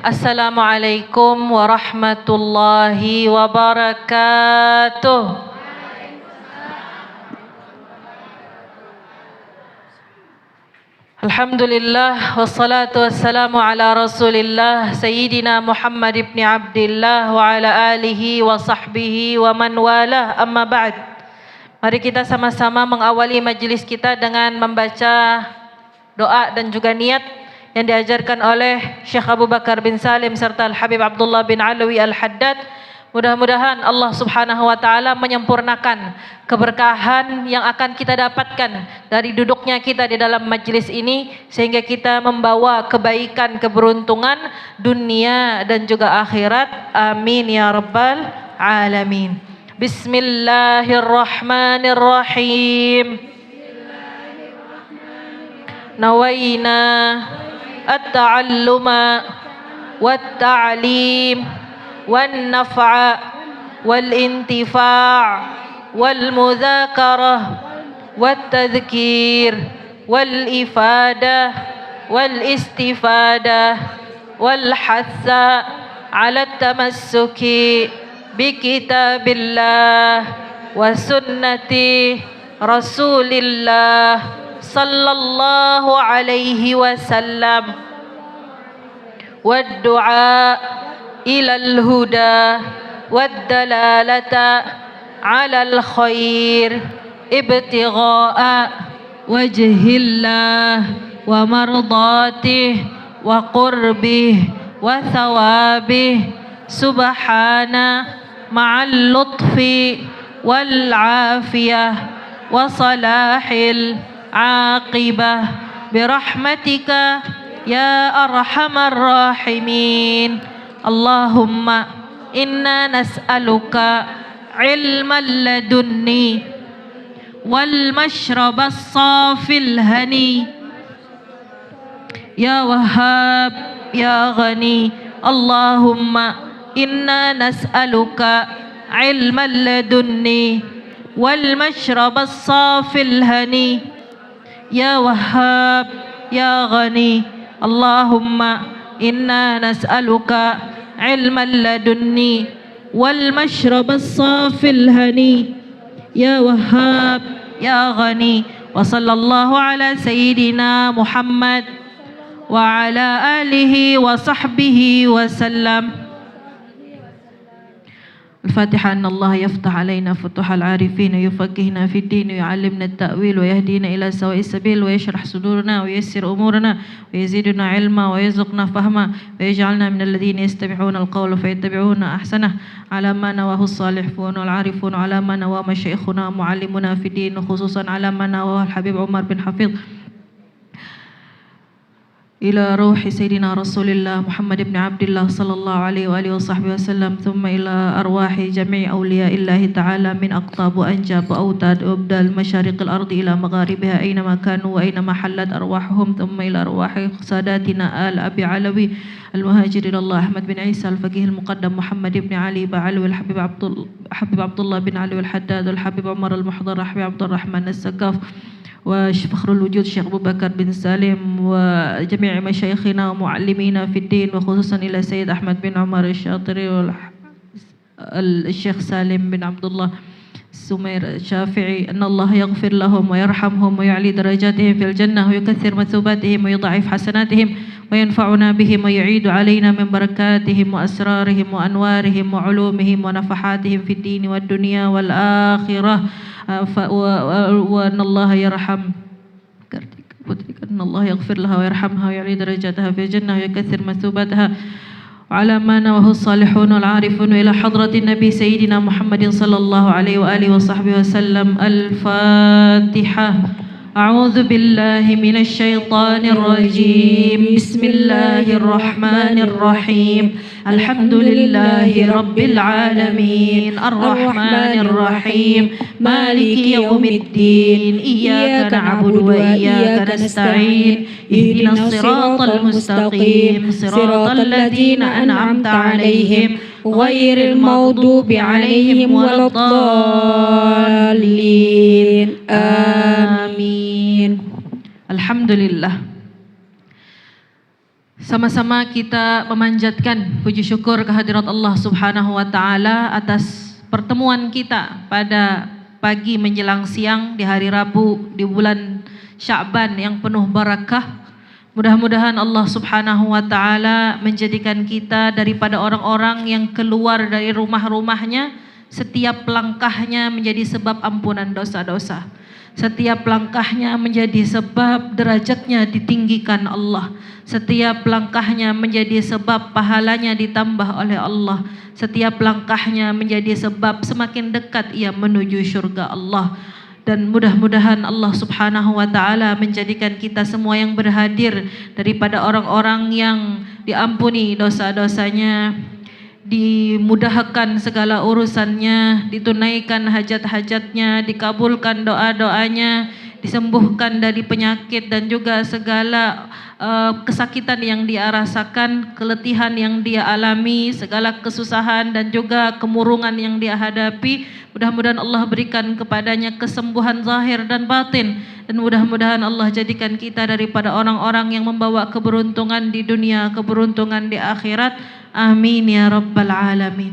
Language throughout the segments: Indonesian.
Assalamualaikum warahmatullahi wabarakatuh. Alhamdulillah wassalatu wassalamu ala Rasulillah Sayyidina Muhammad ibn Abdillah wa ala alihi wa sahbihi wa man walah, amma ba'd. Mari kita sama-sama mengawali majlis kita dengan membaca doa dan juga niat yang diajarkan oleh Syekh Abu Bakar bin Salim serta Al-Habib Abdullah bin Alawi Al-Haddad. Mudah-mudahan Allah Subhanahu wa taala menyempurnakan keberkahan yang akan kita dapatkan dari duduknya kita di dalam majlis ini, sehingga kita membawa kebaikan, keberuntungan dunia dan juga akhirat. Amin ya rabbal alamin. Bismillahirrahmanirrahim. Nawaina at-ta'alluma wat-ta'lim wan-naf'a wal-intifa' wal-mudzakarah wat-tadhkir wal-ifadah wal-istifadah wal-hatha 'ala at-tamassuki bi kitabillah wa sunnati Rasulillah sallallahu alaihi wasallam wad-du'a ilal huda wad-dalalata 'alal khair ibtigha'a wajhillah wa mardatih wa qurbih wa thawabih subhana ma'al lutfi wal 'afiyah wa salahil عاقبة برحمتك يا أرحم الراحمين. اللهم إنا نسألك علما لدني والمشرب الصافي الهني يا وهاب يا غني. اللهم إنا نسألك علما لدني والمشرب الصافي الهني يا وهاب يا غني. اللهم إنا نسألك علما لدني والمشرب الصافي الهني يا وهاب يا غني. وصلى الله على سيدنا محمد وعلى آله وصحبه وسلم. الفاتحة. أن الله يفتح علينا فتوح العارفين ويفقهنا في الدين ويعلمنا التأويل ويهدينا إلى سواء السبيل ويشرح صدورنا وييسر أمورنا ويزيدنا علما ويرزقنا فهما ويجعلنا من الذين يستمعون القول فيتبعون أحسنه على ما نواه الصالحون والعارفون على ما نواه مشايخنا ومعلمنا في الدين، وخصوصا على ما نواه الحبيب عمر بن حفيظ إلى روح سيدنا رسول الله محمد بن عبد الله صلى الله عليه وآله وصحبه وسلم، ثم إلى أرواح جميع أولياء الله تعالى من أقطاب وأنجاب وأوتاد وأبدال مشارق الأرض إلى مغاربها أينما كانوا وأينما حلت أرواحهم، ثم إلى أرواح ساداتنا آل أبي علوي المهاجر إلى الله أحمد بن عيسى الفقيه المقدم محمد بن علي بعلوي الحبيب عبد الله بن علوي الحداد والحبيب عمر المحضر الحبيب عبد الرحمن السقاف وفخر الوجود الشيخ أبو بكر بن سالم وجميع مشايخنا ومعلمينا في الدين، وخصوصا إلى السيد أحمد بن عمر الشاطري والشيخ سالم بن عبد الله السمير الشافعي. أن الله يغفر لهم ويرحمهم ويعلي درجاتهم في الجنة ويكثر مثوباتهم ويضاعف حسناتهم وينفعنا بهم ويعيد علينا من بركاتهم وأسرارهم وأنوارهم وعلومهم ونفحاتهم في الدين والدنيا والآخرة. وأن الله يرحم أن الله يغفر لها ويرحمها ويعلي درجاتها في الجنة ويكثر مثوباتها وعلى ما نواه الصالحون والعارفون إلى حضرة النبي سيدنا محمد صلى الله عليه وآله وصحبه وسلم. الفاتحة. أعوذ بالله من الشيطان الرجيم. بسم الله الرحمن الرحيم. الحمد لله رب العالمين الرحمن الرحيم مالك يوم الدين إياك نعبد وإياك نستعين اهدنا الصراط المستقيم صراط الذين أنعمت عليهم غير المغضوب عليهم ولا الضالين آمين. Alhamdulillah. Sama-sama kita memanjatkan puji syukur kehadirat Allah Subhanahu wa taala atas pertemuan kita pada pagi menjelang siang di hari Rabu di bulan Sya'ban yang penuh barakah. Mudah-mudahan Allah Subhanahu wa taala menjadikan kita daripada orang-orang yang keluar dari rumah-rumahnya, setiap langkahnya menjadi sebab ampunan dosa-dosa. Setiap langkahnya menjadi sebab derajatnya ditinggikan Allah. Setiap langkahnya menjadi sebab pahalanya ditambah oleh Allah. Setiap langkahnya menjadi sebab semakin dekat ia menuju syurga Allah. Dan mudah-mudahan Allah Subhanahu wa taala menjadikan kita semua yang berhadir daripada orang-orang yang diampuni dosa-dosanya, dimudahkan segala urusannya, ditunaikan hajat-hajatnya, dikabulkan doa-doanya, disembuhkan dari penyakit dan juga segala kesakitan yang dia rasakan, keletihan yang dia alami, segala kesusahan dan juga kemurungan yang dia hadapi. Mudah-mudahan Allah berikan kepadanya kesembuhan zahir dan batin, dan mudah-mudahan Allah jadikan kita daripada orang-orang yang membawa keberuntungan di dunia, keberuntungan di akhirat. Amin ya rabbal alamin.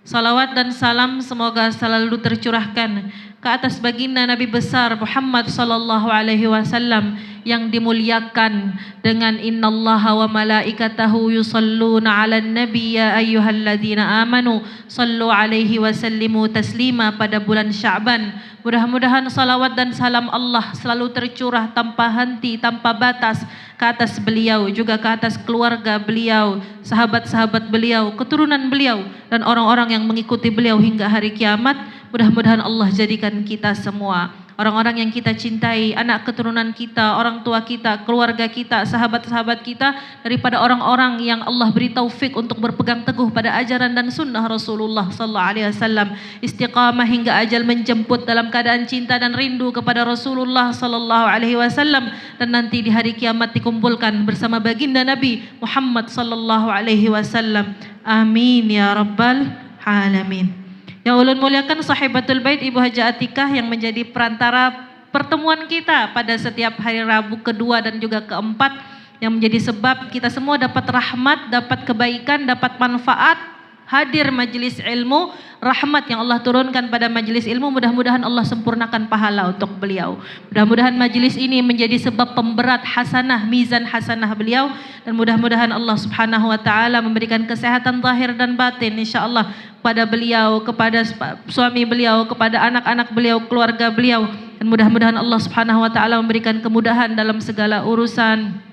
Salawat dan salam semoga selalu tercurahkan ke atas baginda Nabi besar Muhammad sallallahu alaihi wasallam yang dimuliakan dengan innallaha wa malaikatahu yusalluna 'alan nabi ya ayyuhalladzina amanu sallu alaihi wa sallimu taslima pada bulan Sya'ban. Mudah-mudahan salawat dan salam Allah selalu tercurah tanpa henti, tanpa batas ke atas beliau, juga ke atas keluarga beliau, sahabat-sahabat beliau, keturunan beliau, dan orang-orang yang mengikuti beliau hingga hari kiamat. Mudah-mudahan Allah jadikan kita semua, orang-orang yang kita cintai, anak keturunan kita, orang tua kita, keluarga kita, sahabat-sahabat kita, daripada orang-orang yang Allah beri taufik untuk berpegang teguh pada ajaran dan sunnah Rasulullah sallallahu alaihi wasallam, istiqamah hingga ajal menjemput dalam keadaan cinta dan rindu kepada Rasulullah sallallahu alaihi wasallam, dan nanti di hari kiamat dikumpulkan bersama baginda Nabi Muhammad sallallahu alaihi wasallam. Amin ya rabbal alamin. Yang ulun muliakan sahibatul bait Ibu Haja Atikah yang menjadi perantara pertemuan kita pada setiap hari Rabu kedua dan juga keempat, yang menjadi sebab kita semua dapat rahmat, dapat kebaikan, dapat manfaat, hadir majelis ilmu, rahmat yang Allah turunkan pada majelis ilmu. Mudah-mudahan Allah sempurnakan pahala untuk beliau. Mudah-mudahan majelis ini menjadi sebab pemberat hasanah, mizan hasanah beliau, dan mudah-mudahan Allah Subhanahu wa taala memberikan kesehatan zahir dan batin insyaallah kepada beliau, kepada suami beliau, kepada anak-anak beliau, keluarga beliau, dan mudah-mudahan Allah Subhanahu wa taala memberikan kemudahan dalam segala urusan,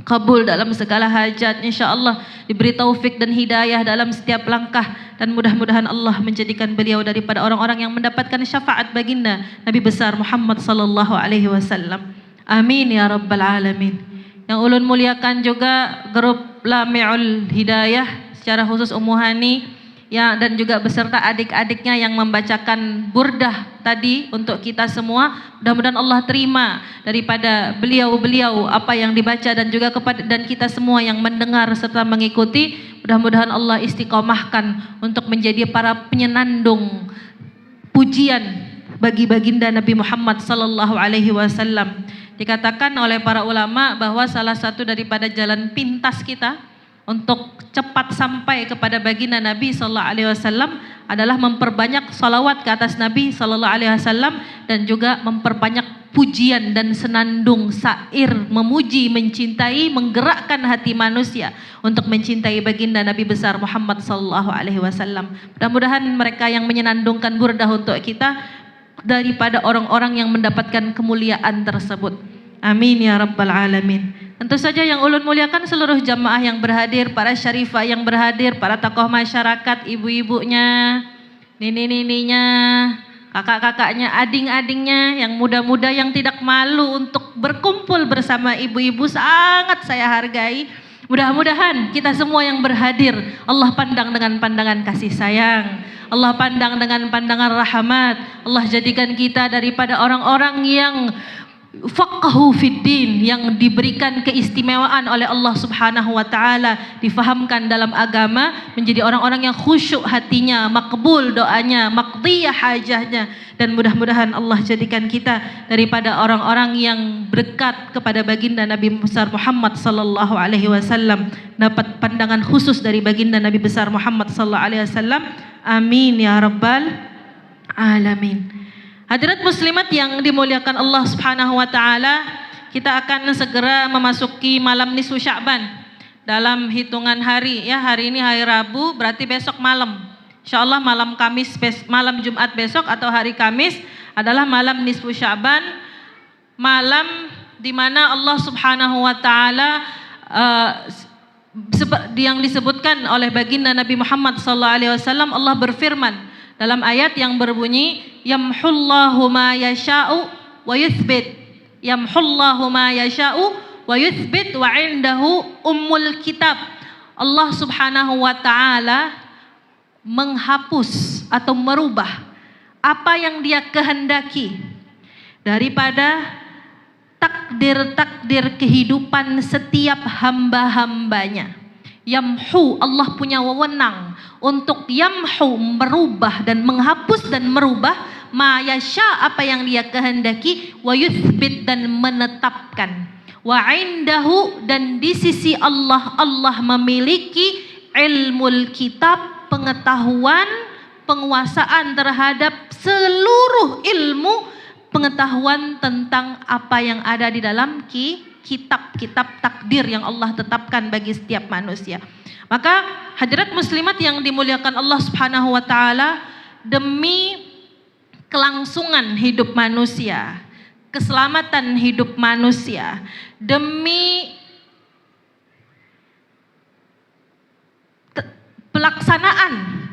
kabul dalam segala hajat insyaallah, diberi taufik dan hidayah dalam setiap langkah, dan mudah-mudahan Allah menjadikan beliau daripada orang-orang yang mendapatkan syafaat baginda Nabi besar Muhammad sallallahu alaihi wasallam. Amin ya rabbal alamin. Yang ulun muliakan juga grup Lami'ul Hidayah, secara khusus Ummu Hani ya, dan juga beserta adik-adiknya yang membacakan burdah tadi untuk kita semua. Mudah-mudahan Allah terima daripada beliau-beliau apa yang dibaca, dan juga kepada dan kita semua yang mendengar serta mengikuti. Mudah-mudahan Allah istiqomahkan untuk menjadi para penyenandung pujian bagi baginda Nabi Muhammad sallallahu alaihi wasallam. Dikatakan oleh para ulama bahwa salah satu daripada jalan pintas kita untuk cepat sampai kepada baginda Nabi sallallahu alaihi wasallam adalah memperbanyak salawat ke atas Nabi sallallahu alaihi wasallam, dan juga memperbanyak pujian dan senandung syair memuji, mencintai, menggerakkan hati manusia untuk mencintai baginda Nabi besar Muhammad sallallahu alaihi wasallam. Mudah-mudahan mereka yang menyenandungkan burdah untuk kita daripada orang-orang yang mendapatkan kemuliaan tersebut. Amin ya rabbal alamin. Tentu saja yang ulun muliakan seluruh jamaah yang berhadir, para syarifah yang berhadir, para tokoh masyarakat, ibu-ibunya, nini-nininya, kakak-kakaknya, ading-adingnya, yang muda-muda yang tidak malu untuk berkumpul bersama ibu-ibu, sangat saya hargai. Mudah-mudahan kita semua yang berhadir Allah pandang dengan pandangan kasih sayang, Allah pandang dengan pandangan rahmat, Allah jadikan kita daripada orang-orang yang faqahu fid din, yang diberikan keistimewaan oleh Allah Subhanahu wa taala, difahamkan dalam agama, menjadi orang-orang yang khusyuk hatinya, makbul doanya, maqdiyah hajahnya, dan mudah-mudahan Allah jadikan kita daripada orang-orang yang berdekat kepada baginda Nabi besar Muhammad sallallahu alaihi wasallam, dapat pandangan khusus dari baginda Nabi besar Muhammad sallallahu alaihi wasallam. Amin ya rabbal alamin. Hadirat muslimat yang dimuliakan Allah Subhanahu wa taala, kita akan segera memasuki malam nisfu Sya'ban dalam hitungan hari ya. Hari ini hari Rabu, berarti besok malam. Insyaallah malam Kamis, malam Jumat besok atau hari Kamis adalah malam nisfu Sya'ban, malam di mana Allah Subhanahu wa taala yang disebutkan oleh baginda Nabi Muhammad sallallahu alaihi wasallam, Allah berfirman dalam ayat yang berbunyi, yamhullahu ma yasha'u wa yuthbit, yamhullahu ma yasha'u wa yuthbit wa indahu ummul kitab. Allah Subhanahu wa taala menghapus atau merubah apa yang Dia kehendaki daripada takdir-takdir kehidupan setiap hamba-hambanya. Yamhu, Allah punya wewenang untuk yamhu, merubah dan menghapus dan merubah, ma yasha, apa yang Dia kehendaki, wa yuthbit, dan menetapkan, wa indahu, dan di sisi Allah, Allah memiliki ilmul kitab, pengetahuan, penguasaan terhadap seluruh ilmu, pengetahuan tentang apa yang ada di dalam kitab-kitab takdir yang Allah tetapkan bagi setiap manusia. Maka hadirat muslimat yang dimuliakan Allah Subhanahu wa taala, demi kelangsungan hidup manusia, keselamatan hidup manusia, demi pelaksanaan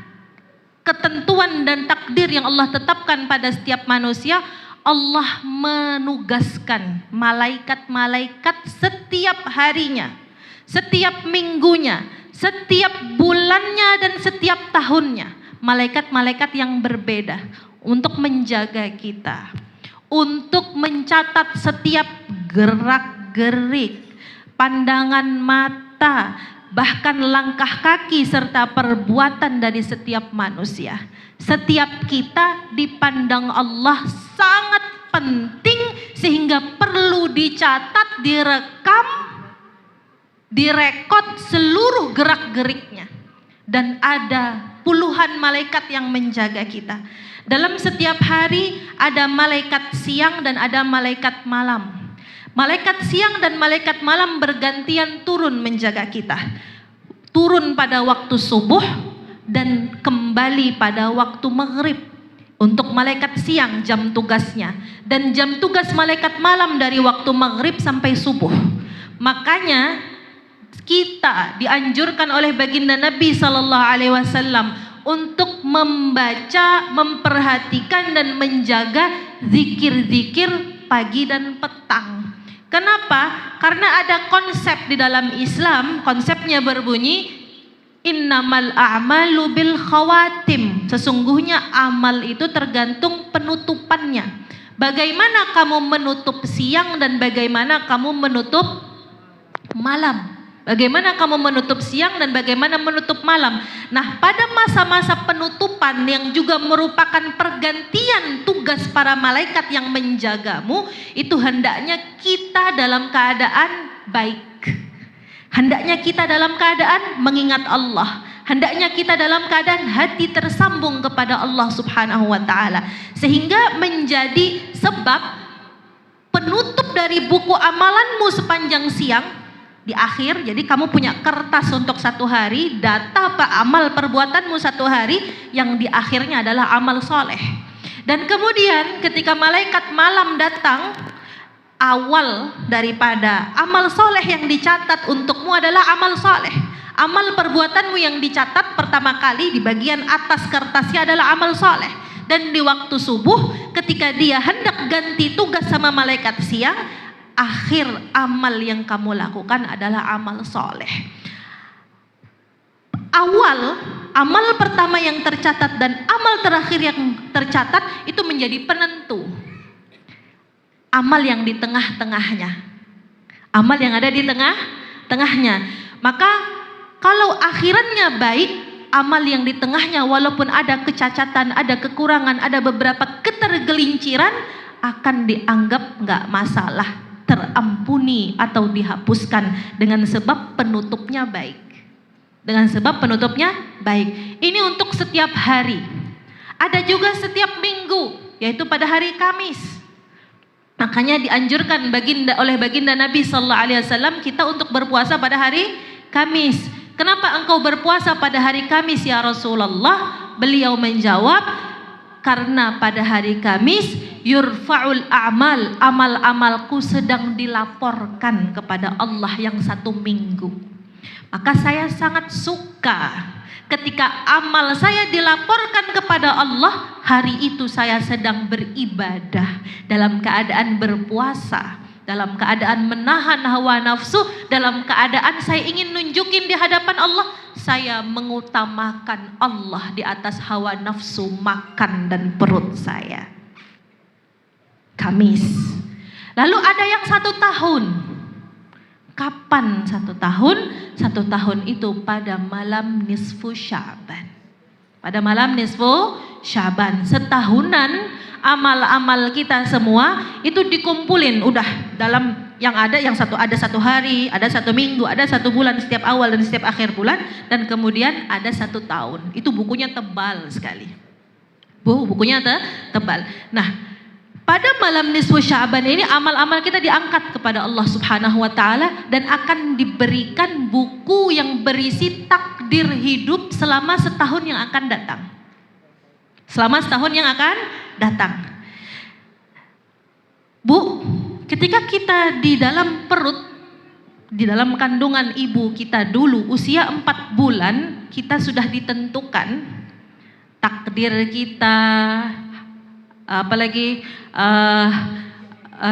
ketentuan dan takdir yang Allah tetapkan pada setiap manusia, Allah menugaskan malaikat-malaikat setiap harinya, setiap minggunya, setiap bulannya, dan setiap tahunnya. Malaikat-malaikat yang berbeda untuk menjaga kita, untuk mencatat setiap gerak-gerik, pandangan mata, bahkan langkah kaki serta perbuatan dari setiap manusia. Setiap kita dipandang Allah sangat penting sehingga perlu dicatat, direkam, direkod seluruh gerak-geriknya. Dan ada puluhan malaikat yang menjaga kita. Dalam setiap hari ada malaikat siang dan ada malaikat malam. Malaikat siang dan malaikat malam bergantian turun menjaga kita. Turun pada waktu subuh dan kembali pada waktu maghrib. Untuk malaikat siang jam tugasnya, dan jam tugas malaikat malam dari waktu maghrib sampai subuh. Makanya kita dianjurkan oleh baginda Nabi sallallahu alaihi wasallam untuk membaca, memperhatikan dan menjaga zikir-zikir pagi dan petang. Kenapa? Karena ada konsep di dalam Islam, konsepnya berbunyi innamal a'malu bil khawatim. Sesungguhnya amal itu tergantung penutupannya. Bagaimana kamu menutup siang dan bagaimana kamu menutup malam. Bagaimana kamu menutup siang dan bagaimana menutup malam. Nah, pada masa-masa penutupan yang juga merupakan pergantian tugas para malaikat yang menjagamu, itu hendaknya kita dalam keadaan baik. Hendaknya kita dalam keadaan mengingat Allah. Hendaknya kita dalam keadaan hati tersambung kepada Allah Subhanahu wa taala, sehingga menjadi sebab penutup dari buku amalanmu sepanjang siang di akhir. Jadi kamu punya kertas untuk satu hari, data amal perbuatanmu satu hari, yang di akhirnya adalah amal soleh. Dan kemudian ketika malaikat malam datang, awal daripada amal soleh yang dicatat untukmu adalah amal soleh. Amal perbuatanmu yang dicatat pertama kali di bagian atas kertasnya adalah amal soleh. Dan di waktu subuh ketika dia hendak ganti tugas sama malaikat siang, akhir amal yang kamu lakukan adalah amal soleh. Awal, amal pertama yang tercatat dan amal terakhir yang tercatat itu menjadi penentu. amal yang di tengah-tengahnya. Amal yang ada di tengah-tengahnya. Maka kalau akhirannya baik, amal yang di tengahnya walaupun ada kecacatan, ada kekurangan, ada beberapa ketergelinciran, akan dianggap nggak masalah, terampuni atau dihapuskan dengan sebab penutupnya baik. Dengan sebab penutupnya baik. Ini untuk setiap hari. Ada juga setiap minggu, yaitu pada hari Kamis. Makanya dianjurkan oleh baginda Nabi Sallallahu Alaihi Wasallam kita untuk berpuasa pada hari Kamis. Kenapa engkau berpuasa pada hari Kamis ya Rasulullah? Beliau menjawab, karena pada hari Kamis yurfa'ul a'mal, amal-amalku sedang dilaporkan kepada Allah yang satu minggu. Maka saya sangat suka ketika amal saya dilaporkan kepada Allah, hari itu saya sedang beribadah dalam keadaan berpuasa, dalam keadaan menahan hawa nafsu, dalam keadaan saya ingin nunjukin di hadapan Allah, saya mengutamakan Allah di atas hawa nafsu makan dan perut saya. Kamis. Lalu ada yang 1 tahun. Kapan 1 tahun? 1 tahun itu pada malam nisfu Sya'ban. Pada malam nisfu Sya'ban, setahunan amal-amal kita semua itu dikumpulin udah dalam yang ada ada 1 hari, ada 1 minggu, ada 1 bulan, setiap awal dan setiap akhir bulan, dan kemudian ada 1 tahun. Itu bukunya tebal sekali. Bukunya tebal. Nah, pada malam nisfu Sya'ban ini amal-amal kita diangkat kepada Allah Subhanahu wa taala dan akan diberikan buku yang berisi takdir hidup selama setahun yang akan datang. Selama setahun yang akan datang. Bu, ketika kita di dalam perut, di dalam kandungan ibu kita dulu usia 4 bulan, kita sudah ditentukan takdir kita, apalagi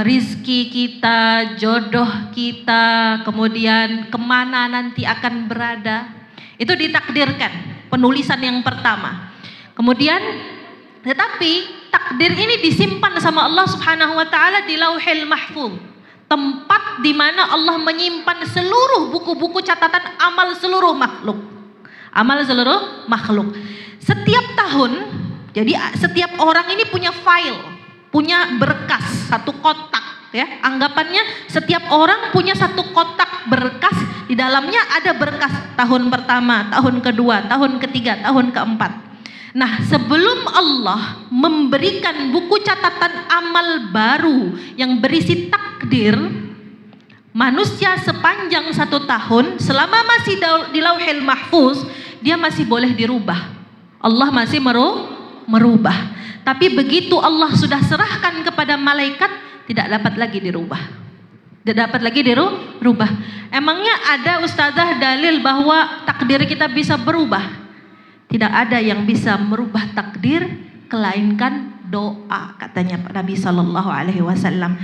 rizki kita, jodoh kita, kemudian kemana nanti akan berada. Itu ditakdirkan, penulisan yang pertama. Kemudian, tetapi takdir ini disimpan sama Allah Subhanahu wa taala di Lauhil Mahfuz, tempat di mana Allah menyimpan seluruh buku-buku catatan amal seluruh makhluk. Amal seluruh makhluk. Setiap tahun, jadi setiap orang ini punya file, punya berkas, 1 kotak ya. Anggapannya setiap orang punya 1 kotak berkas, di dalamnya ada berkas tahun pertama, tahun kedua, tahun ketiga, tahun keempat. Nah, sebelum Allah memberikan buku catatan amal baru yang berisi takdir, manusia sepanjang 1 tahun selama masih di Lauhil Mahfuz, dia masih boleh dirubah. Allah masih merubah. Tapi begitu Allah sudah serahkan kepada malaikat, tidak dapat lagi dirubah. Tidak dapat lagi dirubah. Emangnya ada ustazah dalil bahwa takdir kita bisa berubah? Tidak ada yang bisa merubah takdir kelainkan doa, katanya Nabi sallallahu alaihi wasallam.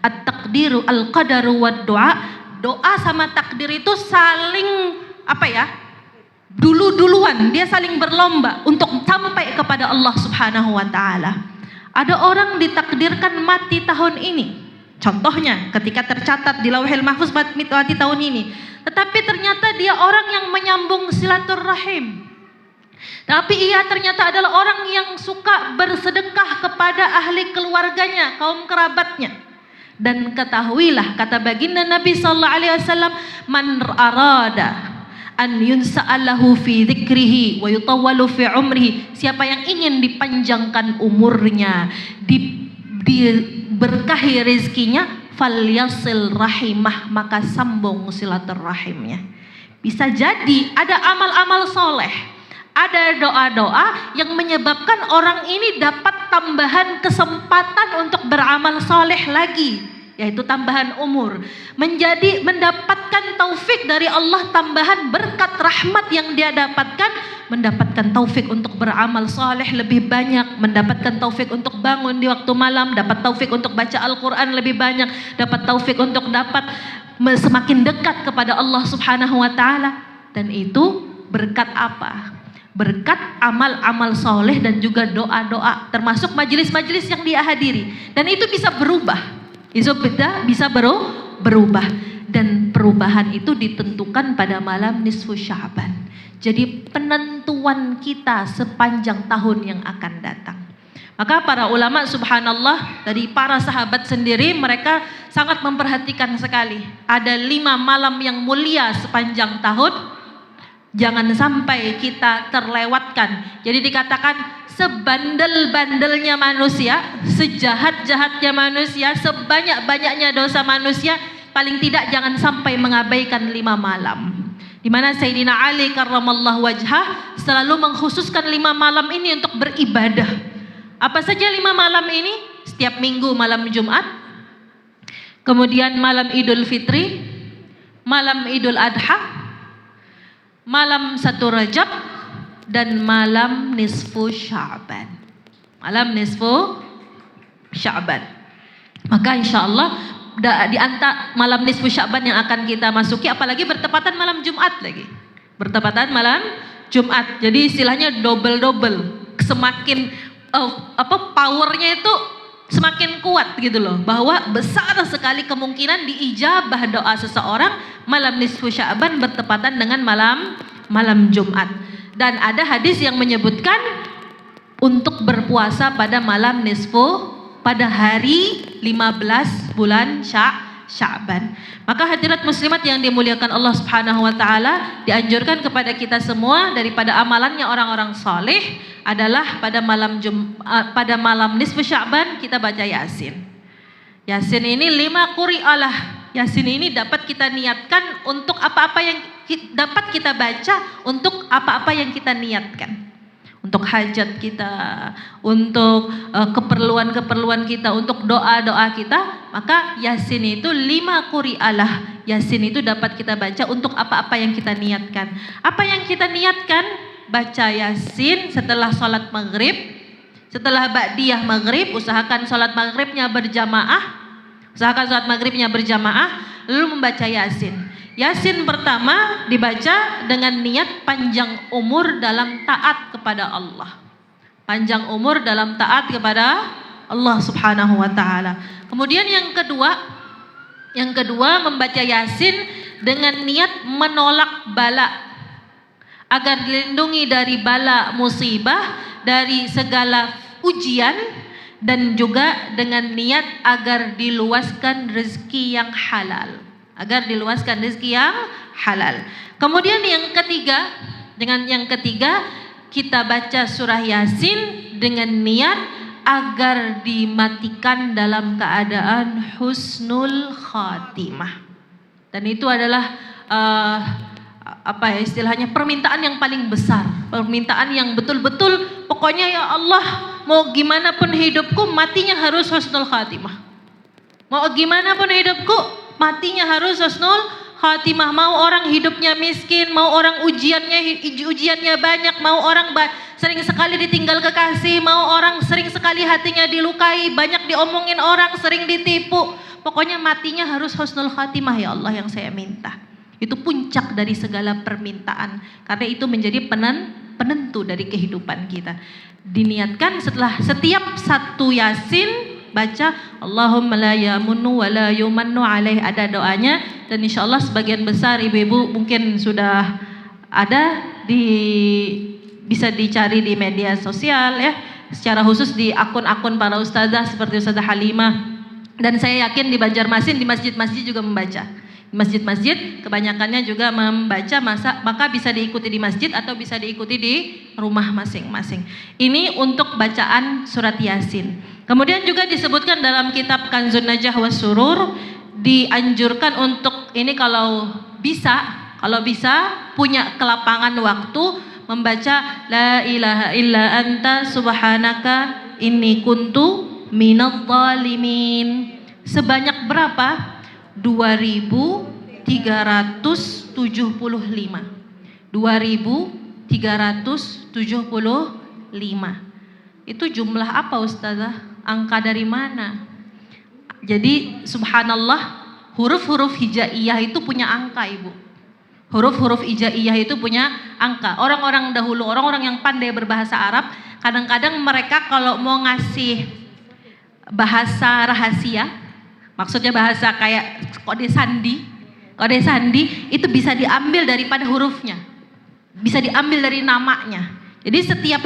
At-taqdiru al-qadaru wad-du'a. Doa sama takdir itu saling duluan, dia saling berlomba untuk sampai kepada Allah Subhanahu wa taala. Ada orang ditakdirkan mati tahun ini. Contohnya ketika tercatat di Lauhil Mahfuz mati tahun ini. Tetapi ternyata dia orang yang menyambung silaturrahim. Tapi ia ternyata adalah orang yang suka bersedekah kepada ahli keluarganya, kaum kerabatnya. Dan ketahuilah, kata baginda Nabi sallallahu alaihi wasallam, man arada an yunsa'alahu fi dzikrihi wa yutawwalu fi umrihi, siapa yang ingin dipanjangkan umurnya, diberkahi rezekinya, falyasil rahimah, maka sambung silaturahimnya. Bisa jadi ada amal-amal soleh, ada doa-doa yang menyebabkan orang ini dapat tambahan kesempatan untuk beramal soleh lagi, yaitu tambahan umur, mendapatkan taufik dari Allah, tambahan berkat rahmat yang dia mendapatkan taufik untuk beramal soleh lebih banyak, mendapatkan taufik untuk bangun di waktu malam, dapat taufik untuk baca Al-Quran lebih banyak, dapat taufik untuk semakin dekat kepada Allah Subhanahu wa taala. Dan itu berkat apa? Berkat amal-amal soleh dan juga doa-doa, termasuk majelis-majelis yang dia hadiri. Dan itu bisa berubah. Itu bisa berubah, dan perubahan itu ditentukan pada malam nisfu Sya'ban. Jadi penentuan kita sepanjang tahun yang akan datang. Maka para ulama subhanallah dari para sahabat sendiri mereka sangat memperhatikan sekali. Ada 5 malam yang mulia sepanjang tahun. Jangan sampai kita terlewatkan. Jadi dikatakan sebandel-bandelnya manusia, sejahat-jahatnya manusia, sebanyak-banyaknya dosa manusia, paling tidak jangan sampai mengabaikan 5 malam. Di mana Sayyidina Ali karramallahu wajhah selalu mengkhususkan 5 malam ini untuk beribadah. Apa saja 5 malam ini? Setiap minggu malam Jumat, kemudian malam Idul Fitri, malam Idul Adha, malam 1 Rajab, dan malam nisfu Sya'ban. Malam nisfu Sya'ban. Maka insya Allah di antara malam nisfu Sya'ban yang akan kita masuki, apalagi bertepatan malam Jumat lagi. Bertepatan malam Jumat. Jadi istilahnya double-double. Semakin powernya itu semakin kuat gitu loh, bahwa besar sekali kemungkinan diijabah doa seseorang malam nisfu Sya'ban bertepatan dengan malam Jumat. Dan ada hadis yang menyebutkan untuk berpuasa pada malam nisfu pada hari 15 bulan Sya'ban. Maka hadirat muslimat yang dimuliakan Allah Subhanahu wa taala, dianjurkan kepada kita semua daripada amalannya orang-orang saleh adalah pada malam nisfu Sya'ban kita baca Yasin. Yasin ini 5 quri'alah. Yasin ini dapat kita niatkan untuk apa-apa yang dapat kita baca, untuk apa-apa yang kita niatkan. Untuk hajat kita, untuk keperluan-keperluan kita, untuk doa-doa kita, maka Yasin itu 5 quri'alah. Yasin itu dapat kita baca untuk apa-apa yang kita niatkan. Apa yang kita niatkan? Baca Yasin setelah sholat maghrib, setelah ba'diyah maghrib, usahakan sholat maghribnya berjamaah, lalu membaca Yasin. Yasin pertama dibaca dengan niat panjang umur dalam taat kepada Allah. Panjang umur dalam taat kepada Allah Subhanahu wa taala. Kemudian yang kedua membaca Yasin dengan niat menolak bala, agar dilindungi dari bala musibah, dari segala ujian, dan juga dengan niat agar diluaskan rezeki yang halal. Kemudian yang ketiga kita baca surah Yasin dengan niat agar dimatikan dalam keadaan husnul khatimah. Dan itu adalah istilahnya permintaan yang paling besar, permintaan yang betul-betul pokoknya ya Allah, mau gimana pun hidupku matinya harus husnul khatimah. Mau gimana pun hidupku matinya harus husnul khatimah. Mau orang hidupnya miskin, mau orang ujiannya banyak, mau orang sering sekali ditinggal kekasih, mau orang sering sekali hatinya dilukai, banyak diomongin orang, sering ditipu, pokoknya matinya harus husnul khatimah ya Allah yang saya minta. Itu puncak dari segala permintaan, karena itu menjadi penentu dari kehidupan kita. Diniatkan setelah setiap 1 Yasin baca Allahumma la yamunnu wa la yumannu alaih, ada doanya. Dan insya Allah sebagian besar ibu-ibu mungkin sudah ada bisa dicari di media sosial ya, secara khusus di akun-akun para ustazah seperti Ustazah Halimah. Dan saya yakin di Banjarmasin di masjid-masjid juga membaca. Masjid-masjid kebanyakannya juga membaca, maka bisa diikuti di masjid atau bisa diikuti di rumah masing-masing. Ini untuk bacaan surat Yasin. Kemudian juga disebutkan dalam kitab Kanzun Najah was Surur, dianjurkan untuk ini kalau bisa punya kelapangan waktu membaca la ilaha illa anta subhanaka inni kuntu minadh dhalimin. Sebanyak berapa? 2375. 2375. Itu jumlah apa ustazah? Angka dari mana? Jadi subhanallah, huruf-huruf hijaiyah itu punya angka ibu. Huruf-huruf hijaiyah itu punya angka. Orang-orang dahulu, orang-orang yang pandai berbahasa Arab, kadang-kadang mereka kalau mau ngasih bahasa rahasia, Maksudnya bahasa kayak kode sandi. Kode sandi itu bisa diambil daripada hurufnya. Bisa diambil dari namanya. Jadi setiap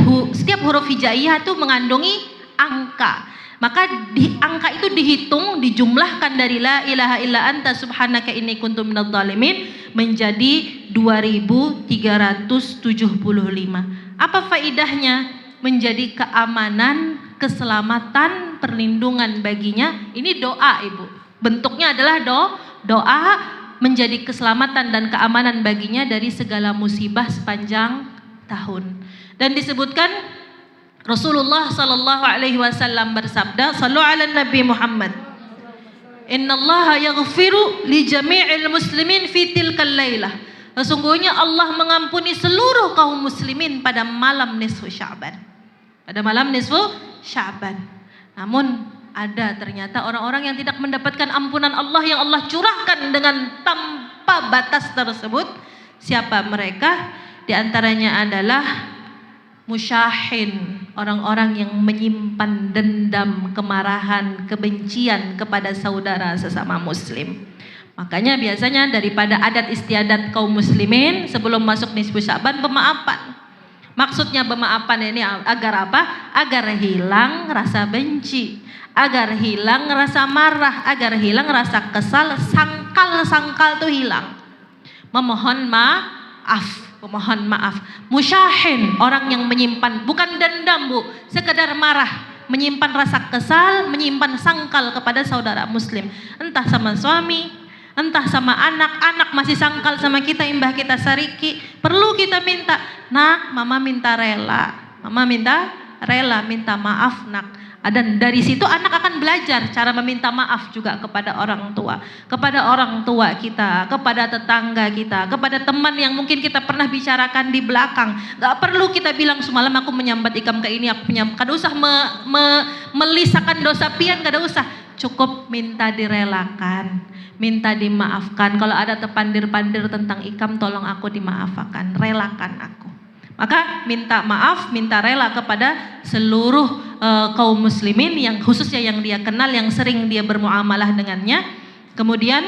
huruf hijaiyah itu mengandungi angka. Maka di angka itu dihitung, dijumlahkan dari la ilaha illa anta subhanaka inni kuntu minadh dhalimin menjadi 2375. Apa faidahnya? Menjadi keamanan, keselamatan, perlindungan baginya. Ini doa, Ibu. Bentuknya adalah doa menjadi keselamatan dan keamanan baginya dari segala musibah sepanjang tahun. Dan disebutkan Rasulullah sallallahu alaihi wasallam bersabda, "Shallu 'alan Nabi Muhammad. Innallaha yaghfiru li jami'il muslimin fi tilkal lailah." Sesungguhnya Allah mengampuni seluruh kaum muslimin pada malam nisfu Sya'ban. Pada malam nisfu Sya'ban. Namun ada ternyata orang-orang yang tidak mendapatkan ampunan Allah yang Allah curahkan dengan tanpa batas tersebut. Siapa mereka? Di antaranya adalah musyahin, orang-orang yang menyimpan dendam, kemarahan, kebencian kepada saudara sesama muslim. Makanya biasanya daripada adat istiadat kaum muslimin sebelum masuk nisfu Sya'ban, pemaafan. Maksudnya pemaafan ini agar apa? Agar hilang rasa benci, agar hilang rasa marah, agar hilang rasa kesal, sangkal itu hilang. Memohon maaf. Musyahin, orang yang menyimpan bukan dendam, Bu, sekedar marah, menyimpan rasa kesal, menyimpan sangkal kepada saudara muslim, entah sama suami, entah sama anak masih sangkal sama kita, imbah kita sariki, perlu kita minta, nak, mama minta rela, minta maaf nak. Dan dari situ anak akan belajar cara meminta maaf juga kepada orang tua kita, kepada tetangga kita, kepada teman yang mungkin kita pernah bicarakan di belakang. Gak perlu kita bilang semalam aku menyambat ikam ke ini, aku menyambat. Gak usah melisakan dosa pian, gak usah. Cukup minta direlakan, minta dimaafkan. Kalau ada terpandir-pandir tentang ikam, tolong aku dimaafkan, relakan aku. Maka minta maaf, minta rela kepada seluruh kaum muslimin yang khususnya yang dia kenal, yang sering dia bermuamalah dengannya. Kemudian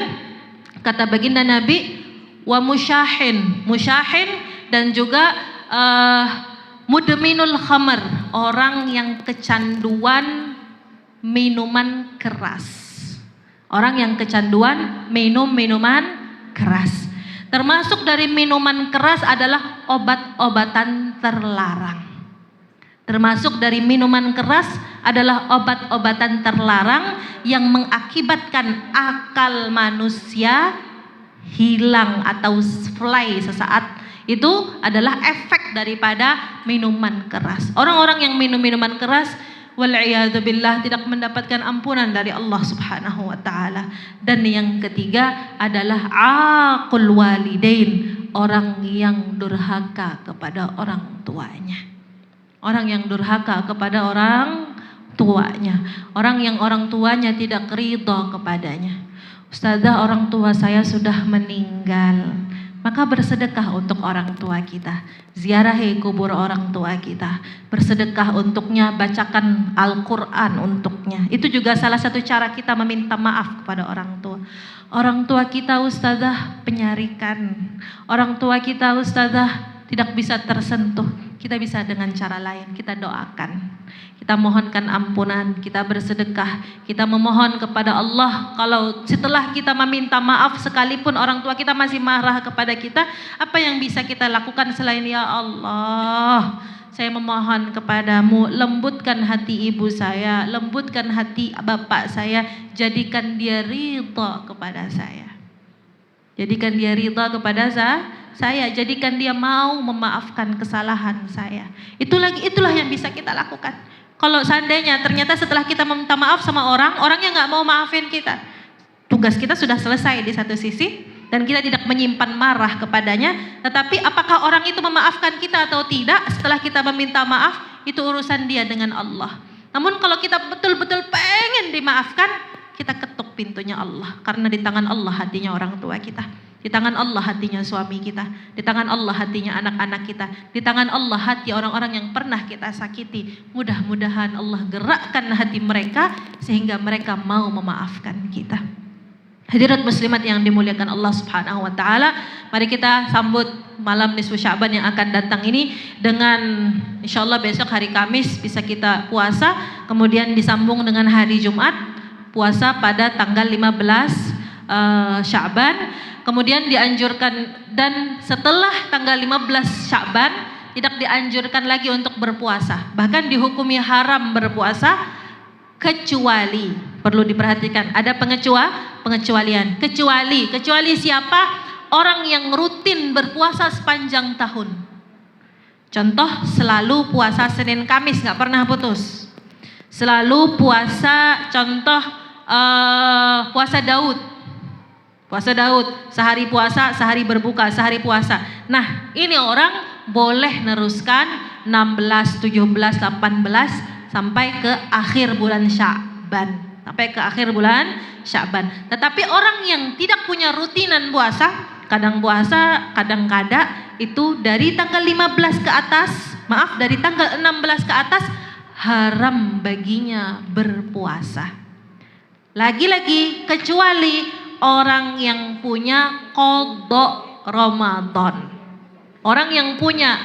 kata baginda Nabi, wa musyahin dan juga mudminul khamr, orang yang kecanduan minuman keras. Orang yang kecanduan minuman keras. Termasuk dari minuman keras adalah obat-obatan terlarang. Termasuk dari minuman keras adalah obat-obatan terlarang yang mengakibatkan akal manusia hilang atau fly sesaat. Itu adalah efek daripada minuman keras. Orang-orang yang minum minuman keras, wal'iyadzubillah, tidak mendapatkan ampunan dari Allah subhanahu wa ta'ala. Dan yang ketiga adalah aqul walidain, orang yang durhaka kepada orang tuanya. Orang yang durhaka kepada orang tuanya. Orang yang orang tuanya tidak ridha kepadanya. Ustazah, orang tua saya sudah meninggal. Maka bersedekah untuk orang tua kita, ziarahi kubur orang tua kita, bersedekah untuknya, bacakan Al-Quran untuknya. Itu juga salah satu cara kita meminta maaf kepada orang tua. Orang tua kita, ustazah, penyarikan. Orang tua kita, ustazah, tidak bisa tersentuh. Kita bisa dengan cara lain, kita doakan, kita mohonkan ampunan, kita bersedekah, kita memohon kepada Allah. Kalau setelah kita meminta maaf sekalipun orang tua kita masih marah kepada kita, apa yang bisa kita lakukan selain ya Allah, saya memohon kepadamu, lembutkan hati ibu saya, lembutkan hati bapak saya, jadikan dia ridha kepada saya. Jadikan dia ridha kepada saya, jadikan dia mau memaafkan kesalahan saya. Itulah yang bisa kita lakukan. Kalau seandainya ternyata setelah kita meminta maaf sama orangnya nggak mau maafin kita, tugas kita sudah selesai di satu sisi dan kita tidak menyimpan marah kepadanya. Tetapi apakah orang itu memaafkan kita atau tidak setelah kita meminta maaf, itu urusan dia dengan Allah. Namun kalau kita betul-betul pengen dimaafkan, kita ketuk pintunya Allah, karena di tangan Allah hatinya orang tua kita. Di tangan Allah hatinya suami kita, di tangan Allah hatinya anak-anak kita, di tangan Allah hati orang-orang yang pernah kita sakiti. Mudah-mudahan Allah gerakkan hati mereka sehingga mereka mau memaafkan kita. Hadirat muslimat yang dimuliakan Allah Subhanahu wa taala, mari kita sambut malam nisfu Sya'ban yang akan datang ini dengan insyaallah besok hari Kamis bisa kita puasa, kemudian disambung dengan hari Jumat puasa pada tanggal 15 Sya'ban. Kemudian dianjurkan, dan setelah tanggal 15 Sya'ban tidak dianjurkan lagi untuk berpuasa. Bahkan dihukumi haram berpuasa kecuali, perlu diperhatikan, ada pengecualian. Kecuali siapa? Orang yang rutin berpuasa sepanjang tahun. Contoh, selalu puasa Senin Kamis, nggak pernah putus. Selalu puasa, contoh puasa Daud. Puasa Daud, sehari puasa, sehari berbuka, sehari puasa. Nah, ini orang boleh neruskan 16, 17, 18 sampai ke akhir bulan Sya'ban. Sampai ke akhir bulan Sya'ban. Tetapi orang yang tidak punya rutinan puasa, kadang puasa, kadang kada, itu dari tanggal 15 ke atas, dari tanggal 16 ke atas, haram baginya berpuasa. Lagi-lagi, kecuali orang yang punya qadha Ramadan. Orang yang punya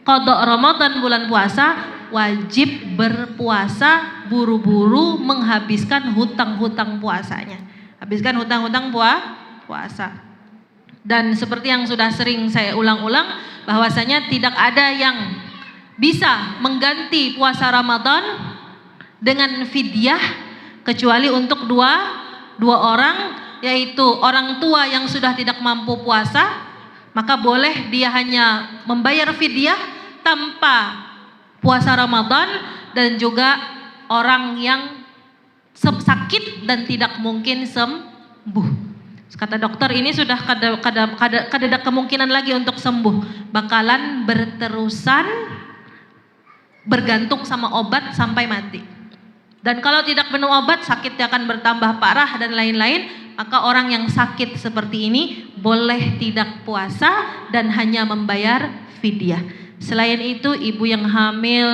qadha Ramadan bulan puasa wajib berpuasa, buru-buru menghabiskan hutang-hutang puasanya. Habiskan hutang-hutang puasa. Dan seperti yang sudah sering saya ulang-ulang, bahwasanya tidak ada yang bisa mengganti puasa Ramadan dengan fidyah kecuali untuk dua orang, yaitu orang tua yang sudah tidak mampu puasa, maka boleh dia hanya membayar fidyah tanpa puasa Ramadan, dan juga orang yang sakit dan tidak mungkin sembuh. Kata dokter ini sudah kada kemungkinan lagi untuk sembuh, bakalan berterusan bergantung sama obat sampai mati. Dan kalau tidak minum obat, sakitnya akan bertambah parah dan lain-lain. Maka orang yang sakit seperti ini boleh tidak puasa dan hanya membayar fidyah. Selain itu, ibu yang hamil,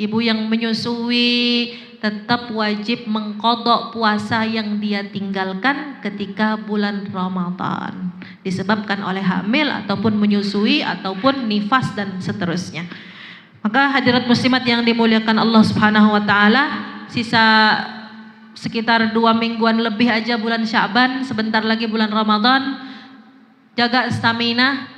ibu yang menyusui tetap wajib mengqadha puasa yang dia tinggalkan ketika bulan Ramadan, disebabkan oleh hamil ataupun menyusui ataupun nifas dan seterusnya. Maka hadirat muslimat yang dimuliakan Allah Subhanahu wa taala, sisa sekitar 2 mingguan lebih aja bulan Sya'ban, sebentar lagi bulan Ramadan. Jaga stamina,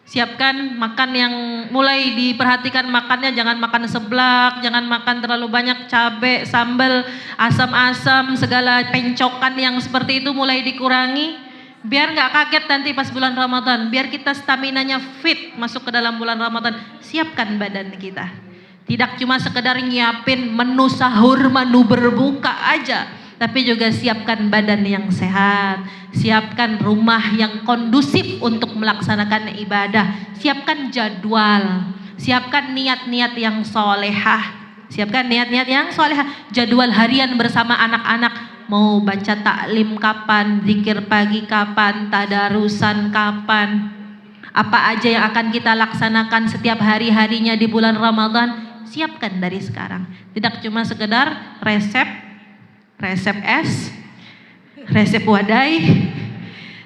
siapkan makan yang mulai diperhatikan makannya, jangan makan seblak, jangan makan terlalu banyak cabai, sambal, asam-asam, segala pencokan yang seperti itu mulai dikurangi. Biar nggak kaget nanti pas bulan Ramadan, biar kita staminanya fit masuk ke dalam bulan Ramadan. Siapkan badan kita. Tidak cuma sekedar nyiapin menu sahur, menu berbuka aja, tapi juga siapkan badan yang sehat, siapkan rumah yang kondusif untuk melaksanakan ibadah, siapkan jadwal, siapkan niat-niat yang solehah, siapkan niat-niat yang solehah, jadwal harian bersama anak-anak, mau baca taklim kapan, zikir pagi kapan, tadarusan kapan, apa aja yang akan kita laksanakan setiap hari-harinya di bulan Ramadan. Siapkan dari sekarang. Tidak cuma sekedar resep es, resep wadai,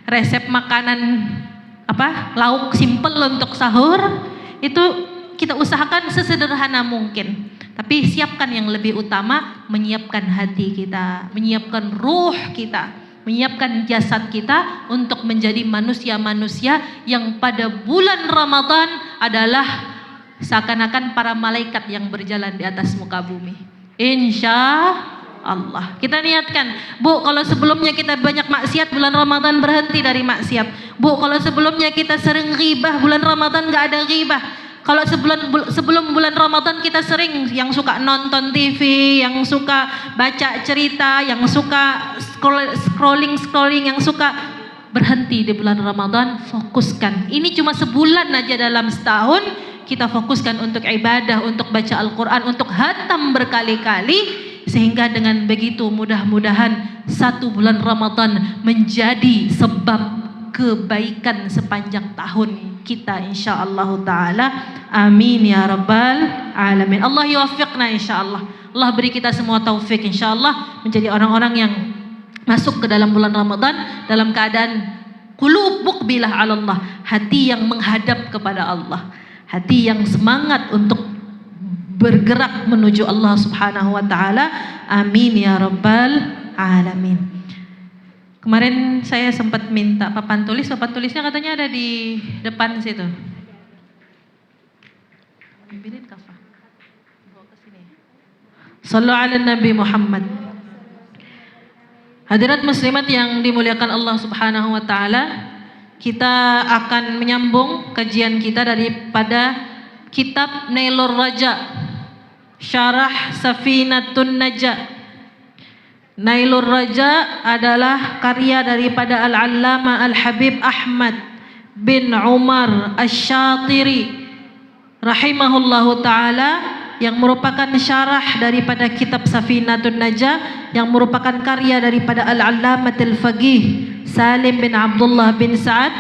resep makanan lauk simple untuk sahur, itu kita usahakan sesederhana mungkin. Tapi siapkan yang lebih utama, menyiapkan hati kita, menyiapkan ruh kita, menyiapkan jasad kita untuk menjadi manusia-manusia yang pada bulan Ramadan adalah seakan-akan para malaikat yang berjalan di atas muka bumi. Insya Allah. Kita niatkan, Bu, kalau sebelumnya kita banyak maksiat, bulan Ramadan berhenti dari maksiat. Bu, kalau sebelumnya kita sering ghibah, bulan Ramadan gak ada ghibah. Kalau sebelum bulan Ramadan kita sering yang suka nonton TV, yang suka baca cerita, yang suka scrolling, yang suka, berhenti di bulan Ramadan, fokuskan. Ini cuma sebulan aja dalam setahun. Kita fokuskan untuk ibadah, untuk baca Al-Quran, untuk hatam berkali-kali, sehingga dengan begitu mudah-mudahan 1 bulan Ramadan menjadi sebab kebaikan sepanjang tahun kita insyaallah taala. Amin ya rabbal alamin. Allah yuwaffiqna insyaallah. Allah beri kita semua taufik insyaallah menjadi orang-orang yang masuk ke dalam bulan Ramadan dalam keadaan qulub muqbilah 'ala Allah, hati yang menghadap kepada Allah, hati yang semangat untuk bergerak menuju Allah Subhanahu wa taala. Amin ya rabbal alamin. Kemarin saya sempat minta papan tulisnya katanya ada di depan situ. Ambilin kafah. Bawa ke sini. Shallu ala Nabi Muhammad. Hadirat muslimat yang dimuliakan Allah Subhanahu wa taala, kita akan menyambung kajian kita daripada kitab Nailur Raja, Syarah Safinatun Najah. Nailur Raja adalah karya daripada Al-Allama Al-Habib Ahmad bin Umar Asy-Syatiri rahimahullahu taala, yang merupakan syarah daripada kitab Safinatun Najah yang merupakan karya daripada Al-Allamatul Faqih Salim bin Abdullah bin Sa'ad